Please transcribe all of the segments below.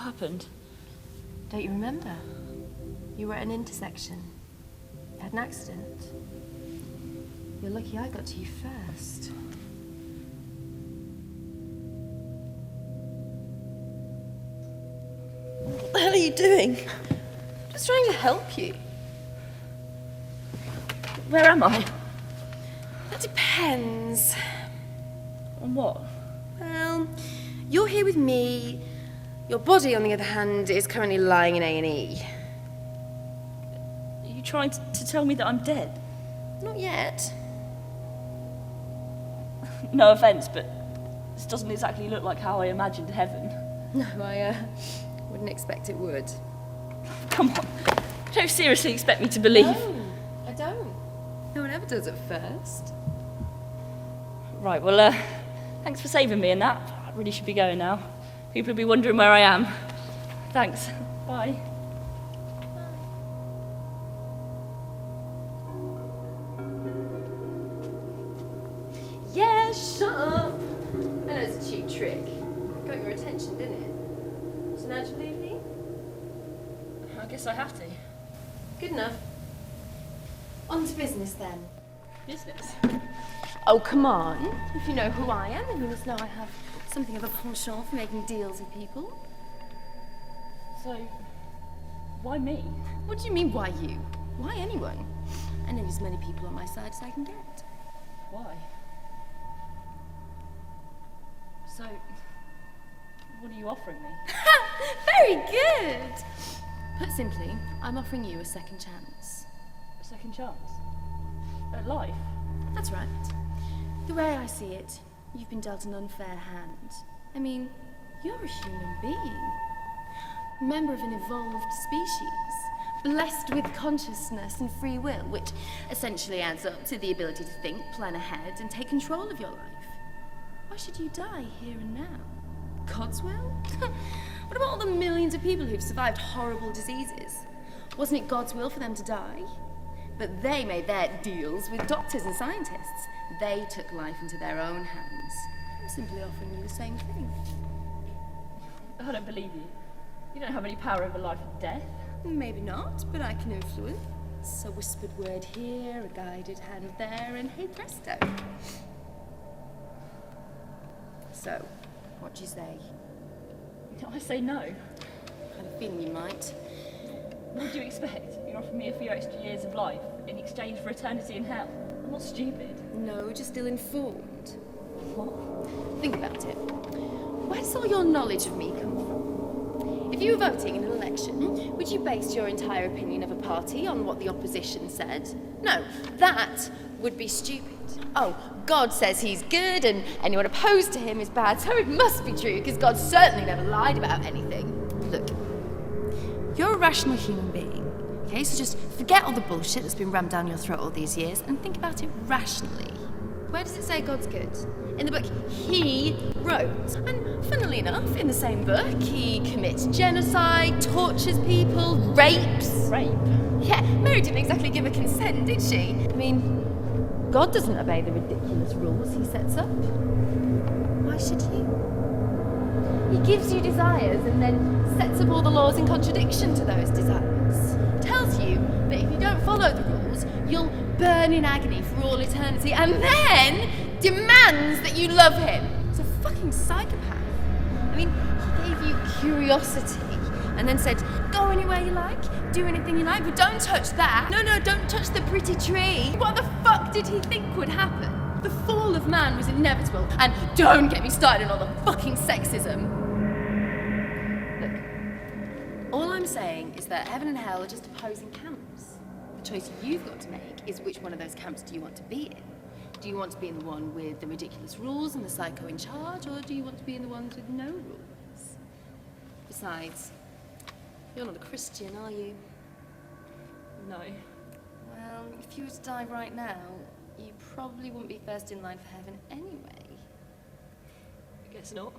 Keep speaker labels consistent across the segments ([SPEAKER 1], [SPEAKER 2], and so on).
[SPEAKER 1] What happened?
[SPEAKER 2] Don't you remember? You were at an intersection. You had an accident. You're lucky I got to you first.
[SPEAKER 1] What the hell are you doing?
[SPEAKER 2] Just trying to help you.
[SPEAKER 1] Where am I?
[SPEAKER 2] That depends.
[SPEAKER 1] On what?
[SPEAKER 2] Well, you're here with me. Your body, on the other hand, is currently lying in A&E.
[SPEAKER 1] Are you trying to tell me that I'm dead?
[SPEAKER 2] Not yet.
[SPEAKER 1] No offence, but this doesn't exactly look like how I imagined heaven.
[SPEAKER 2] No, I wouldn't expect it would.
[SPEAKER 1] Come on. You don't seriously expect me to believe?
[SPEAKER 2] No, I don't. No one ever does at first.
[SPEAKER 1] Right, well, thanks for saving me and that. I really should be going now. People will be wondering where I am. Thanks. Bye.
[SPEAKER 2] Yeah, shut up. I know it's a cheap trick. Got your attention, didn't it? So now do you believe me?
[SPEAKER 1] I guess I have to.
[SPEAKER 2] Good enough. On to business then.
[SPEAKER 1] Business?
[SPEAKER 2] Oh, come on. If you know who I am, then you must know I have something of a penchant for making deals with people.
[SPEAKER 1] So, why me?
[SPEAKER 2] What do you mean, why you? Why anyone? I need as many people on my side as I can get.
[SPEAKER 1] Why? So, what are you offering me?
[SPEAKER 2] Very good! Put simply, I'm offering you a second chance.
[SPEAKER 1] A second chance? At life?
[SPEAKER 2] That's right. The way I see it, you've been dealt an unfair hand. I mean, you're a human being. Member of an evolved species, blessed with consciousness and free will, which essentially adds up to the ability to think, plan ahead, and take control of your life. Why should you die here and now? God's will? What about all the millions of people who've survived horrible diseases? Wasn't it God's will for them to die? But they made their deals with doctors and scientists. They took life into their own hands. I'm simply offering you the same thing.
[SPEAKER 1] I don't believe you. You don't have any power over life or death.
[SPEAKER 2] Maybe not, but I can influence. A whispered word here, a guided hand there, and hey presto. So, what do you say?
[SPEAKER 1] I say no.
[SPEAKER 2] I had a feeling you might.
[SPEAKER 1] What do you expect? You're offering me a few extra years of life in exchange for eternity in hell? I'm not stupid.
[SPEAKER 2] No, just ill-informed. What? Think about it. Where does all your knowledge of me come from? If you were voting in an election, would you base your entire opinion of a party on what the opposition said? No, that would be stupid. Oh, God says he's good and anyone opposed to him is bad, so it must be true, because God certainly never lied about anything. Look, you're a rational human being, okay? So just forget all the bullshit that's been rammed down your throat all these years and think about it rationally. Where does it say God's good? In the book he wrote. And funnily enough, in the same book, he commits genocide, tortures people, rapes.
[SPEAKER 1] Rape?
[SPEAKER 2] Yeah, Mary didn't exactly give her consent, did she? I mean, God doesn't obey the ridiculous rules he sets up. Why should you? He gives you desires and then sets up all the laws in contradiction to those desires. Tells you that if you don't follow the rules, you'll burn in agony for all eternity, and then demands that you love him. He's a fucking psychopath. I mean, he gave you curiosity and then said, go anywhere you like, do anything you like, but don't touch that. No, don't touch the pretty tree. What the fuck did he think would happen? The fall of man was inevitable, and don't get me started on all the fucking sexism. Look, all I'm saying is that heaven and hell are just opposing camps. The choice you've got to make is which one of those camps do you want to be in? Do you want to be in the one with the ridiculous rules and the psycho in charge, or do you want to be in the ones with no rules? Besides, you're not a Christian, are you?
[SPEAKER 1] No.
[SPEAKER 2] Well, if you were to die right now, you probably wouldn't be first in line for heaven anyway.
[SPEAKER 1] I guess not.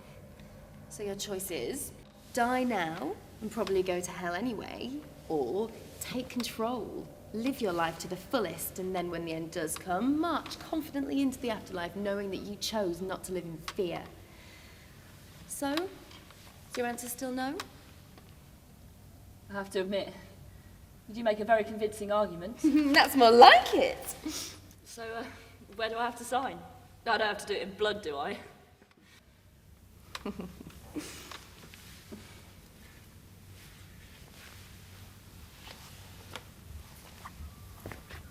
[SPEAKER 2] So your choice is die now and probably go to hell anyway, or take control, live your life to the fullest, and then when the end does come, march confidently into the afterlife knowing that you chose not to live in fear. So, is your answer still no?
[SPEAKER 1] I have to admit, you do make a very convincing argument.
[SPEAKER 2] That's more like it.
[SPEAKER 1] So, where do I have to sign? I don't have to do it in blood, do I?